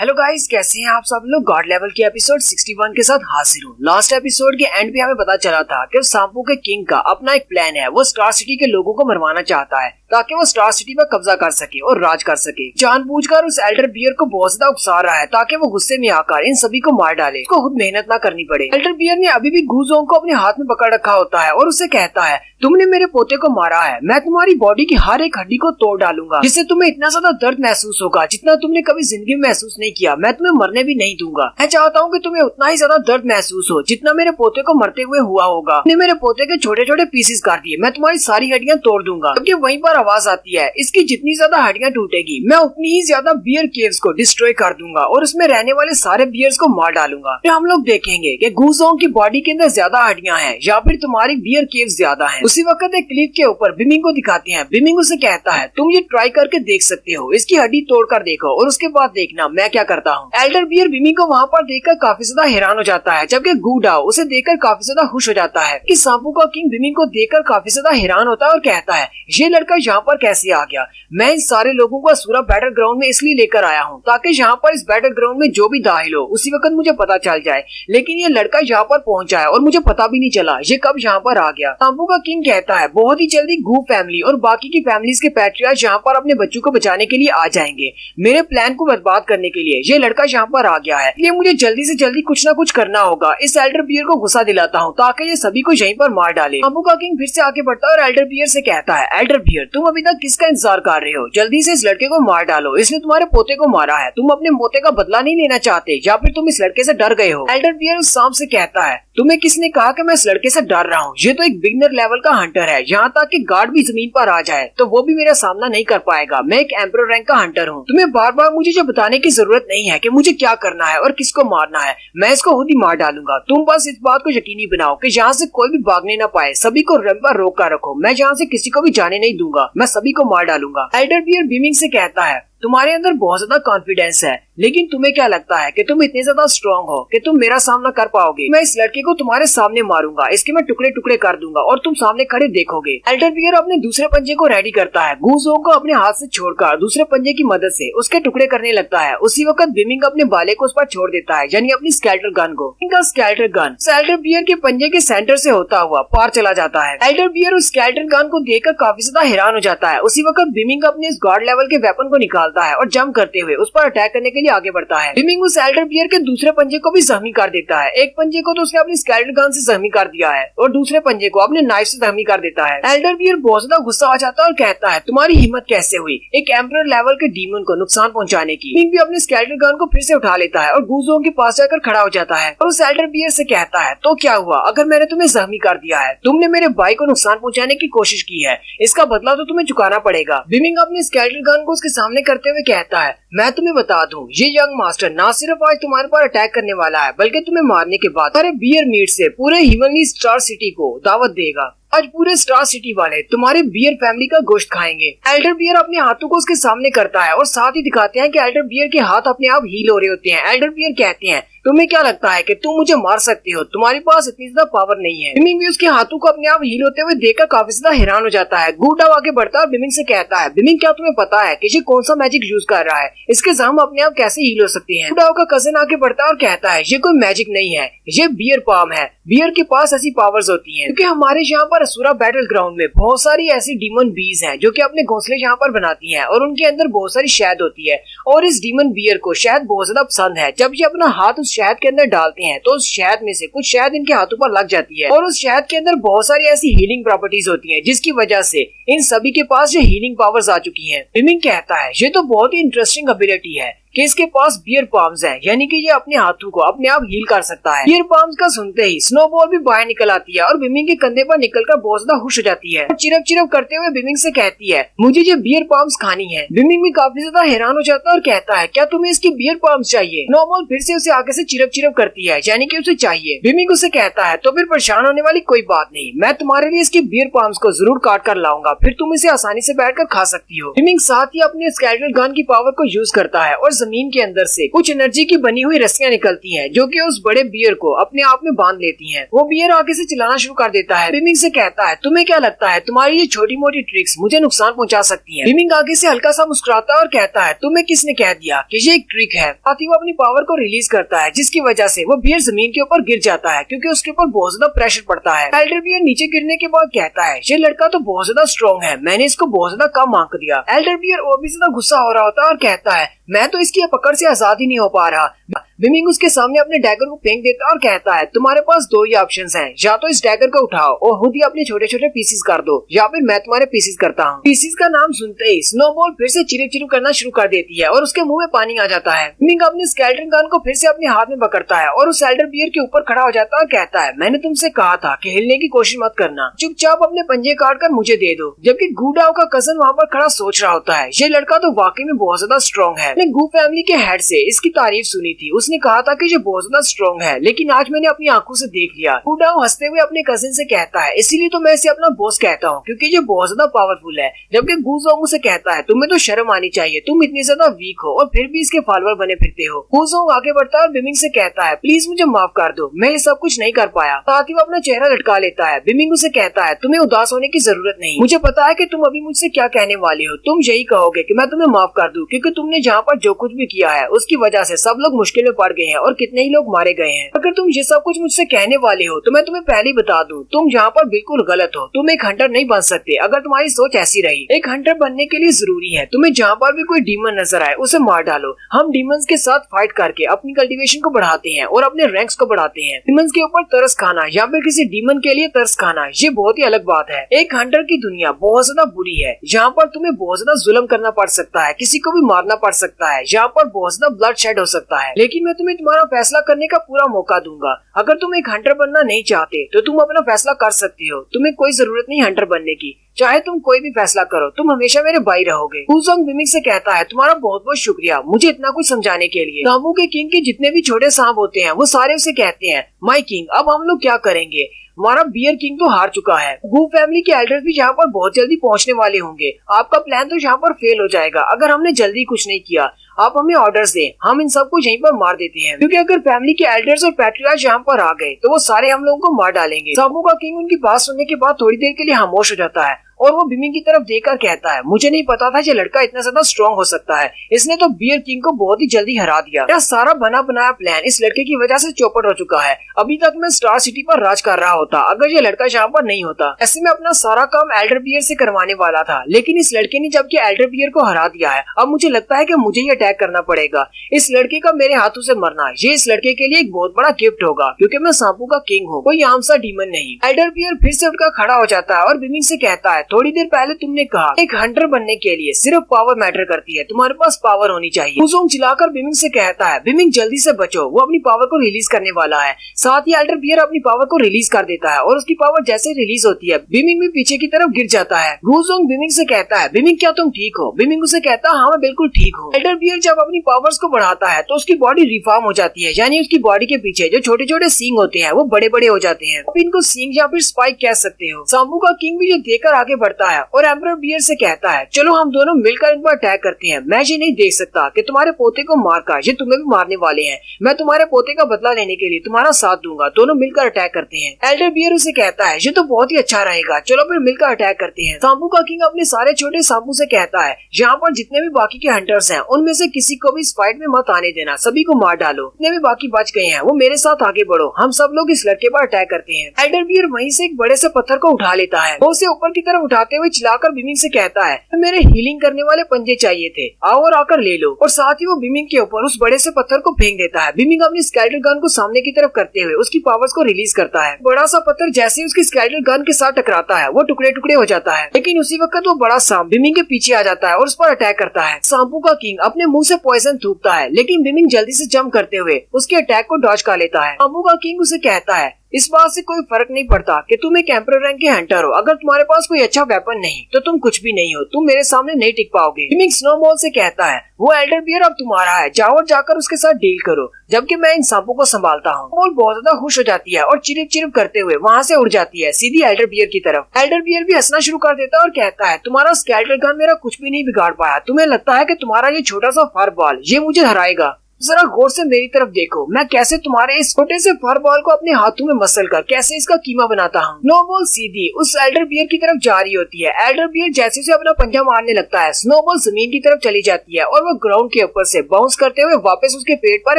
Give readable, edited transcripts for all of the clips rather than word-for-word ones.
Hello guys, कैसे हैं आप सब लोग। गॉड लेवल के एपिसोड 61 के साथ हाजिर हूँ। लास्ट एपिसोड के एंड पे हमें पता चला था कि सांपू के किंग का अपना एक प्लान है। वो स्टार सिटी के लोगों को मरवाना चाहता है ताकि वो स्टार सिटी पर कब्जा कर सके और राज कर सके। जानबूझकर उस एल्डर बियर को बहुत ज्यादा उकसा रहा है ताकि वो गुस्से में आकर इन सभी को मार डाले, उसको खुद मेहनत ना करनी पड़े। एल्डर बियर ने अभी भी गुजोंग को अपने हाथ में पकड़ रखा होता है और उसे कहता है, तुमने मेरे पोते को मारा है, मैं तुम्हारी बॉडी की हर एक हड्डी को तोड़ डालूंगा, जिससे तुम्हें इतना ज्यादा दर्द महसूस होगा जितना तुमने कभी जिंदगी में महसूस नहीं किया। मैं तुम्हें मरने भी नहीं दूंगा। मैं चाहता हूँ कि तुम्हें उतना ही ज्यादा दर्द महसूस हो जितना मेरे पोते को मरते हुए हुआ होगा। तुमने मेरे पोते के छोटे छोटे पीसेस काट दिए, मैं तुम्हारी सारी हड्डियां तोड़ दूंगा। जबकि वहीं पर आवाज आती है, इसकी जितनी ज्यादा हड्डियां टूटेगी मैं उतनी ही ज्यादा बियर केव्स को डिस्ट्रॉय कर दूंगा और उसमें रहने वाले सारे बियर्स को मार डालूंगा। फिर हम लोग देखेंगे कि गुजोंग की बॉडी के अंदर ज्यादा हड्डियां हैं या फिर तुम्हारी बियर केव्स ज्यादा हैं। उसी वक्त एक क्लिप के ऊपर बिमिंग को दिखाते हैं। बिमिंग उसे कहता है, तुम ये ट्राई करके देख सकते हो, इसकी हड्डी तोड़कर देखो और उसके बाद देखना मैं क्या करता हूँ। एल्डर बियर बिमिंग को वहाँ पर देखकर काफी ज्यादा हैरान हो जाता है, जबकि गुडाओ उसे देखकर काफी ज्यादा खुश हो जाता है। कि सांपू का किंग बिमिंग को देखकर काफी ज्यादा हैरान होता है और कहता है, ये लड़का यहाँ पर कैसे आ गया। मैं इन सारे लोगों को असुरा बैटल ग्राउंड में इसलिए लेकर आया हूँ ताकि यहाँ पर इस बैटल ग्राउंड में जो भी दाखिल हो उसी वक्त मुझे पता चल जाए, लेकिन ये लड़का यहाँ पर पहुँच जाए और मुझे पता भी नहीं चला ये कब यहाँ पर आ गया। सांपू का किंग कहता है, बहुत ही जल्दी गू फैमिली और बाकी की फैमिलीज के पैट्रियार्च यहाँ पर अपने बच्चों को बचाने के लिए आ जाएंगे। मेरे प्लान को बर्बाद करने के लिए ये लड़का यहाँ पर आ गया है, इसलिए मुझे जल्दी से जल्दी कुछ ना कुछ करना होगा। इस एल्डर बियर को गुस्सा दिलाता हूँ ताकि ये सभी को यहीं पर मार डाले। सांपू का किंग फिर से आगे बढ़ता है और एल्डर बियर से कहता है, एल्डर बियर तुम अभी तक किसका इंतजार कर रहे हो, जल्दी से इस लड़के को मार डालो, इसने तुम्हारे पोते को मारा है। तुम अपने पोते का बदला नहीं लेना चाहते या फिर तुम इस लड़के से डर गए हो। एल्डर बियर उस सांप से कहता है, तुम्हें किसने कहा कि मैं इस लड़के से डर रहा हूँ, ये तो एक बिगिनर लेवल का हंटर है, यहाँ तक कि गार्ड भी जमीन पर आ जाए तो वो भी मेरा सामना नहीं कर पाएगा। मैं एक एम्परर रैंक का हंटर हूँ। तुम्हें बार बार मुझे जो बताने की जरूरत नहीं है कि मुझे क्या करना है और किसको मारना है, मैं इसको खुद ही मार डालूंगा। तुम बस इस बात को यकीनी बनाओ कि यहाँ से कोई भी भागने ना पाए, सभी को रन पर रोक कर रखो। मैं यहाँ से किसी को भी जाने नहीं दूंगा, मैं सभी को मार डालूंगा। एल्डर बियर बीमिंग से कहता है, तुम्हारे अंदर बहुत ज्यादा कॉन्फिडेंस है, लेकिन तुम्हें क्या लगता है कि तुम इतने ज्यादा स्ट्रांग हो कि तुम मेरा सामना कर पाओगे। मैं इस लड़के को तुम्हारे सामने मारूंगा, इसके मैं टुकड़े टुकड़े कर दूंगा और तुम सामने खड़े देखोगे। एल्डर बियर अपने दूसरे पंजे को रेडी करता है, गुजोंग को अपने हाथ से छोड़कर दूसरे पंजे की मदद से उसके टुकड़े करने लगता है। उसी वक्त बिमिंग अपने बाले को उस पर छोड़ देता है, यानी अपनी स्केल्टर गन को। इनका स्केल्टर गन एल्डर बियर के पंजे के सेंटर से होता हुआ पार चला जाता है। एल्डर बियर उस स्केल्टर गन को देखकर काफी ज्यादा हैरान हो जाता है। उसी वक्त बिमिंग अपने इस गॉड लेवल के वेपन को निकालता है और जंप करते हुए उस पर अटैक करने के लिए आगे बढ़ता है। बिमिंग उस एल्डर बियर के दूसरे पंजे को भी जख्मी कर देता है। एक पंजे को तो उसने अपनी स्केल्टर गन से जख्मी कर दिया है और दूसरे पंजे को अपने नाइफ से जख्मी कर देता है। एल्डर बियर बहुत ज्यादा गुस्सा आ जाता है और कहता है, तुम्हारी हिम्मत कैसे हुई एक एम्परर लेवल के डीमन को नुकसान पहुंचाने की। बिमिंग भी अपने स्केल्टर गन को फिर से उठा लेता है और गुजोंग के पास जाकर खड़ा हो जाता है और उस एल्डर बियर से कहता है, तो क्या हुआ अगर मैंने तुम्हें जख्मी कर दिया है, तुमने मेरे भाई को नुकसान पहुंचाने की कोशिश की है, इसका बदला तो तुम्हें चुकाना पड़ेगा। बिमिंग अपने स्केल्टर गन को उसके सामने करते हुए कहता है, मैं तुम्हें बता दूं, ये यंग मास्टर ना सिर्फ आज तुम्हारे पर अटैक करने वाला है, बल्कि तुम्हें मारने के बाद सारे बियर मीट से पूरे हेवनली स्टार सिटी को दावत देगा। आज पूरे स्टार सिटी वाले तुम्हारे बियर फैमिली का गोश्त खाएंगे। एल्डर बियर अपने हाथों को उसके सामने करता है और साथ ही दिखाते हैं कि एल्डर बियर के हाथ अपने आप हील हो रहे होते हैं। एल्डर बियर कहते हैं, तुम्हें क्या लगता है कि तुम मुझे मार सकते हो, तुम्हारे पास इतनी ज्यादा पावर नहीं है। बिमिंग भी उसके हाथों को अपने आप हील होते हुए देखकर काफी ज्यादा हैरान हो जाता है। गुडाओ आगे बढ़ता है और बिमिंग से कहता है, बिमिंग क्या तुम्हें पता है कि ये कौन सा मैजिक यूज कर रहा है, इसके जख्म अपने आप कैसे हील हो सकते हैं। गुडाओ का कजिन आगे बढ़ता है और कहता है, ये कोई मैजिक नहीं है, ये बियर पाम है। बियर के पास ऐसी पावर्स होती हैं क्योंकि हमारे यहाँ पर असुरा बैटल ग्राउंड में बहुत सारी ऐसी डीमन बीज हैं जो कि अपने घोंसले यहाँ पर बनाती हैं और उनके अंदर बहुत सारी शहद होती है और इस डीमन बियर को शहद बहुत ज्यादा पसंद है। जब ये अपना हाथ उस शहद के अंदर डालते हैं तो उस शहद में से कुछ शहद इनके हाथों पर लग जाती है और उस शहद के अंदर बहुत सारी ऐसी हीलिंग प्रॉपर्टीज होती है जिसकी वजह से इन सभी के पास ये हीलिंग पावर्स आ चुकी है। बिमिंग कहता है, ये तो बहुत ही इंटरेस्टिंग एबिलिटी है कि इसके पास बियर पाम्स हैं, यानी कि ये अपने हाथों को अपने आप हील कर सकता है। बियर पाम्स का सुनते ही स्नोबॉल भी बाहर निकल आती है और बिमिंग के कंधे पर निकलकर बहुत ज्यादा खुश हो जाती है। चिरप चिरप करते हुए बिमिंग से कहती है, मुझे ये बियर पाम्स खानी है। बिमिंग भी काफी ज्यादा हैरान हो जाता है और कहता है, क्या तुम्हें इसकी बियर पाम्स चाहिए। स्नोबॉल फिर से उसे आगे से चिरप चिरप करती है, यानी कि उसे चाहिए। बिमिंग उसे कहता है, तो फिर परेशान होने वाली कोई बात नहीं, मैं तुम्हारे लिए इसकी बियर पाम्स को जरूर काट कर लाऊंगा, फिर तुम इसे आसानी से बैठ कर खा सकती हो। बिमिंग साथ ही अपने स्केल्टर गन की पावर को यूज करता है और जमीन के अंदर से कुछ एनर्जी की बनी हुई रस्सियां निकलती हैं, जो कि उस बड़े बियर को अपने आप में बांध लेती हैं। वो बियर आगे से चिल्लाना शुरू कर देता है। बिमिंग से कहता है, तुम्हें क्या लगता है तुम्हारी ये छोटी मोटी ट्रिक्स मुझे नुकसान पहुंचा सकती हैं? बिमिंग आगे से हल्का सा मुस्कुराता है और कहता है, तुम्हें किसने कह दिया कि ये एक ट्रिक है? साथ ही वो अपनी पावर को रिलीज करता है, जिसकी वजह से वो बियर जमीन के ऊपर गिर जाता है, क्योंकि उसके ऊपर बहुत ज्यादा प्रेशर पड़ता है। एल्डर बियर नीचे गिरने के बाद कहता है, ये लड़का तो बहुत ज्यादा स्ट्रॉन्ग है, मैंने इसको बहुत ज्यादा कम आंक दिया। एल्डर बियर और भी ज्यादा गुस्सा हो रहा होता है और कहता है, मैं तो इसकी पकड़ से आजाद ही नहीं हो पा रहा। बिमिंग उसके सामने अपने डैगर को फेंक देता है और कहता है, तुम्हारे पास दो ही ऑप्शंस हैं, या तो इस डैगर को उठाओ और खुद ही अपने छोटे छोटे पीसेस कर दो, या फिर मैं तुम्हारे पीसेस करता हूँ। पीसेस का नाम सुनते ही स्नोबॉल फिर से चिरू चिरू करना शुरू कर देती है और उसके मुंह में पानी आ जाता है। बिमिंग अपने स्केलेटन गन को फिर से अपने हाथ में पकड़ता है और उस एल्डर बियर के ऊपर खड़ा हो जाता है और कहता है, मैंने तुमसे कहा था कि हिलने की कोशिश मत करना, चुपचाप अपने पंजे काट कर मुझे दे दो। जबकि गूडाओ का कजन वहाँ पर खड़ा सोच रहा होता है, ये लड़का तो वाकई में बहुत ज्यादा स्ट्रॉन्ग है। मैंने गू फैमिली के हेड से इसकी तारीफ सुनी थी, उसने कहा था कि ये बहुत ज्यादा स्ट्रॉन्ग है, लेकिन आज मैंने अपनी आंखों से देख लिया। गूडाओ हंसते हुए अपने कजिन से कहता है, इसीलिए तो मैं इसे अपना बॉस कहता हूँ, क्योंकि ये बहुत ज्यादा पावरफुल है। जबकि गूजोंग से कहता है, तुम्हें तो शर्म आनी चाहिए, तुम इतनी ज्यादा वीक हो और फिर भी इसके फॉलोअर बने फिरते हो। गूजोंग आगे बढ़ता है और बिमिंग से कहता है, प्लीज मुझे माफ कर दो, मैं ये सब कुछ नहीं कर पाया। साथ ही वो अपना चेहरा लटका लेता है। बिमिंग उसे कहता है, तुम्हें उदास होने की जरूरत नहीं, मुझे पता है कि तुम अभी मुझसे क्या कहने वाले हो। तुम यही कहोगे कि मैं तुम्हें माफ कर दूं, क्योंकि तुमने जहाँ पर जो कुछ भी किया है उसकी वजह से सब लोग मुश्किल में पड़ गए हैं और कितने ही लोग मारे गए हैं। अगर तुम ये सब कुछ मुझसे कहने वाले हो तो मैं तुम्हें पहले ही बता दूं, तुम यहाँ पर बिल्कुल गलत हो। तुम एक हंटर नहीं बन सकते अगर तुम्हारी सोच ऐसी रही। एक हंटर बनने के लिए जरूरी है तुम्हें जहाँ पर भी कोई डीमन नजर आए उसे मार डालो। हम डीमंस के साथ फाइट करके अपनी कल्टीवेशन को बढ़ाते हैं और अपने रैंक्स को बढ़ाते हैं। डीमंस के ऊपर तरस खाना या फिर किसी डीमन के लिए तरस खाना, ये बहुत ही अलग बात है। एक हंटर की दुनिया बहुत ज्यादा बुरी है, जहाँ पर तुम्हें बहुत ज्यादा जुल्म करना पड़ सकता है, किसी को भी मारना पड़ सकता है, जहाँ पर बहुत ज्यादा ब्लड शेड हो सकता है। लेकिन मैं तुम्हें तुम्हारा फैसला करने का पूरा मौका दूंगा। अगर तुम एक हंटर बनना नहीं चाहते तो तुम अपना फैसला कर सकते हो। तुम्हें कोई जरूरत नहीं हंटर बनने की, चाहे तुम कोई भी फैसला करो, तुम हमेशा मेरे भाई रहोगे। गूजोंग बिमिंग से कहता है, तुम्हारा बहुत बहुत शुक्रिया मुझे इतना कुछ समझाने के लिए। सांपों के किंग के जितने भी छोटे सांप होते हैं वो सारे उसे कहते हैं, माय किंग अब हम लोग क्या करेंगे, हमारा बियर किंग तो हार चुका है। गू फैमिली के एल्डर्स भी यहाँ पर बहुत जल्दी पहुँचने वाले होंगे। आपका प्लान तो यहाँ पर फेल हो जाएगा अगर हमने जल्दी कुछ नहीं किया। आप हमें ऑर्डर्स दें, हम इन सबको यहीं पर मार देते हैं, क्योंकि अगर फैमिली के एल्डर्स और पैट्रियार्च यहाँ पर आ गए तो वो सारे हम लोगों को मार डालेंगे। सांपों का किंग उनकी बात सुनने के बाद थोड़ी देर के लिए खामोश हो जाता है और वो बिमिंग की तरफ देखकर कहता है, मुझे नहीं पता था ये लड़का इतना ज्यादा स्ट्रॉन्ग हो सकता है। इसने तो बियर किंग को बहुत ही जल्दी हरा दिया। मेरा सारा बना बनाया प्लान इस लड़के की वजह से चौपट हो चुका है। अभी तक मैं स्टार सिटी पर राज कर रहा होता अगर ये लड़का यहाँ पर नहीं होता। ऐसे में अपना सारा काम एल्डर बियर से करवाने वाला था, लेकिन इस लड़के ने जबकि एल्डर बियर को हरा दिया है, अब मुझे लगता है कि मुझे ही अटैक करना पड़ेगा। इस लड़के का मेरे हाथों से मरना ये इस लड़के के लिए एक बहुत बड़ा गिफ्ट होगा, क्योंकि मैं सांपों का किंग हूँ, कोई आम सा डीमन नहीं। एल्डर बियर फिर से उठकर खड़ा हो जाता है और बिमिंग से कहता है, थोड़ी देर पहले तुमने कहा एक हंटर बनने के लिए सिर्फ पावर मैटर करती है, तुम्हारे पास पावर होनी चाहिए। गूजोंग चिल्लाकर बिमिंग से कहता है, बिमिंग जल्दी से बचो, वो अपनी पावर को रिलीज करने वाला है। साथ ही एल्डर बियर अपनी पावर को रिलीज कर देता है और उसकी पावर जैसे रिलीज होती है बिमिंग भी पीछे की तरफ गिर जाता है। गूजोंग बिमिंग से कहता है, बिमिंग क्या तुम ठीक हो? बिमिंग उसे कहता है, हाँ मैं बिल्कुल ठीक हूँ। एल्डर बियर जब अपनी पावर्स को बढ़ाता है तो उसकी बॉडी रिफॉर्म हो जाती है, यानी उसकी बॉडी के पीछे जो छोटे छोटे सींग होते हैं वो बड़े बड़े हो जाते हैं। अब इनको सींग या फिर स्पाइक कह सकते हो। सांपों का किंग भी ये देखकर आगे बढ़ता है और एम्परर बियर से कहता है, चलो हम दोनों मिलकर इन पर अटैक करते हैं। मैं ये नहीं देख सकता कि तुम्हारे पोते को मारकर ये तुम्हें भी मारने वाले हैं। मैं तुम्हारे पोते का बदला लेने के लिए तुम्हारा साथ दूंगा, दोनों मिलकर अटैक करते हैं। एल्डर बियर उसे कहता है, ये तो बहुत ही अच्छा रहेगा, चलो फिर मिलकर अटैक करते हैं। सांपों का किंग अपने सारे छोटे सांपों से कहता है, यहाँ पर जितने भी बाकी के हंटर्स हैं उनमें से किसी को भी इस फाइट में मत आने देना, सभी को मार डालो। जितने भी बाकी बच गए हैं वो मेरे साथ आगे बढ़ो, हम सब लोग इस लड़के पर अटैक करते हैं। एल्डर बियर वहीं से एक बड़े से पत्थर को उठा लेता है, वो उसे ऊपर की तरफ उठाते हुए चिल्लाकर बिमिंग से कहता है, मेरे हीलिंग करने वाले पंजे चाहिए थे, आओ और आकर ले लो। और साथ ही वो बिमिंग के ऊपर उस बड़े से पत्थर को फेंक देता है। बिमिंग अपनी स्केलेटन गन को सामने की तरफ करते हुए उसकी पावर्स को रिलीज करता है। बड़ा सा पत्थर जैसे ही उसकी स्केलेटन गन के साथ टकराता है वो टुकड़े टुकड़े हो जाता है, लेकिन उसी वक्त वो बड़ा सांप बिमिंग के पीछे आ जाता है और उस पर अटैक करता है। सांपों का किंग अपने मुंह से पॉइजन थूकता है, लेकिन बिमिंग जल्दी से जंप करते हुए उसके अटैक को डॉज कर लेता है। सांपों का किंग उसे कहता है, इस बात से कोई फर्क नहीं पड़ता कि तुम एक एम्परर रैंक के हंटर हो, अगर तुम्हारे पास कोई अच्छा वेपन नहीं तो तुम कुछ भी नहीं हो, तुम मेरे सामने नहीं टिक पाओगे। मिमिक स्नोबॉल से कहता है वो एल्डर बियर अब तुम्हारा है, जाओ और जाकर उसके साथ डील करो, जबकि मैं इन सांपों को संभालता हूँ। स्नोबॉल बहुत ज्यादा खुश हो जाती है और चिरिप चिरिप करते हुए वहाँ से उड़ जाती है सीधी एल्डर बियर की तरफ। एल्डर बियर भी हंसना शुरू कर देता है और कहता है तुम्हारा स्केल्टर गन मेरा कुछ भी नहीं बिगाड़ पाया, तुम्हें लगता है कि तुम्हारा ये छोटा सा फर बॉल ये मुझे हराएगा? जरा गौर से मेरी तरफ देखो, मैं कैसे तुम्हारे इस छोटे से फर बॉल को अपने हाथों में मसल कर कैसे इसका कीमा बनाता हूँ। स्नोबॉल सीधी उस एल्डर बियर की तरफ जा रही होती है। एल्डर बियर जैसे उसे अपना पंजा मारने लगता है, स्नोबॉल जमीन की तरफ चली जाती है और वो ग्राउंड के ऊपर से बाउंस करते हुए वापस उसके पेट पर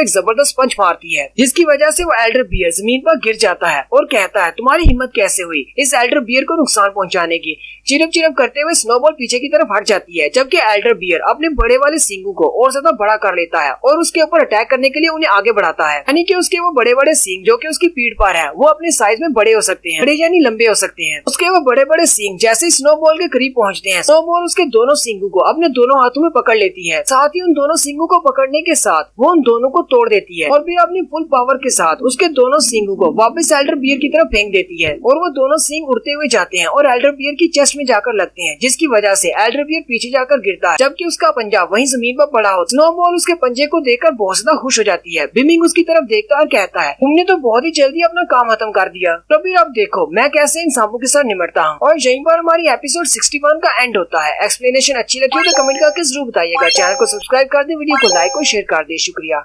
एक जबरदस्त पंच मारती है, जिसकी वजह से वो एल्डर बियर जमीन पर गिर जाता है और कहता है तुम्हारी हिम्मत कैसे हुई इस एल्डर बियर को नुकसान पहुँचाने की। चिरप चिरप करते हुए स्नोबॉल पीछे की तरफ हट जाती है, जबकि एल्डर बियर अपने बड़े वाले सींगों को और ज्यादा बड़ा कर लेता है और उसके ऊपर अटैक करने के लिए उन्हें आगे बढ़ाता है। यानी कि उसके वो बड़े बड़े सींग जो कि उसकी पीठ पर है वो अपने साइज में बड़े हो सकते हैं, बड़े यानी लंबे हो सकते हैं। उसके वो बड़े बड़े सींग जैसे स्नोबॉल के करीब पहुंचते हैं, स्नोबॉल उसके दोनों सींगों को अपने दोनों हाथों में पकड़ लेती है। साथ ही उन दोनों सींगों को पकड़ने के साथ वो उन दोनों को तोड़ देती है और फिर अपनी फुल पावर के साथ उसके दोनों सींगों को वापस एल्डर बियर की तरफ फेंक देती है और वो दोनों सींग उड़ते हुए जाते हैं और एल्डर बियर की चेस्ट में जाकर लगते हैं, जिसकी वजह से एल्डर बियर पीछे जाकर गिरता है, जबकि उसका पंजा वहीं जमीन पर पड़ा हो। स्नोबॉल उसके पंजे को देखकर बहुत ज्यादा खुश हो जाती है। बिमिंग उसकी तरफ देखता और कहता है तुमने तो बहुत ही जल्दी अपना काम खत्म कर दिया, तो फिर अब देखो मैं कैसे इन सांपों के साथ निमटता हूँ। और यहीं पर हमारी एपिसोड 61 का एंड होता है। एक्सप्लेनेशन अच्छी लगी हो तो कमेंट करके जरूर बताइएगा। चैनल को सब्सक्राइब कर दे, वीडियो को लाइक और शेयर कर दे। शुक्रिया।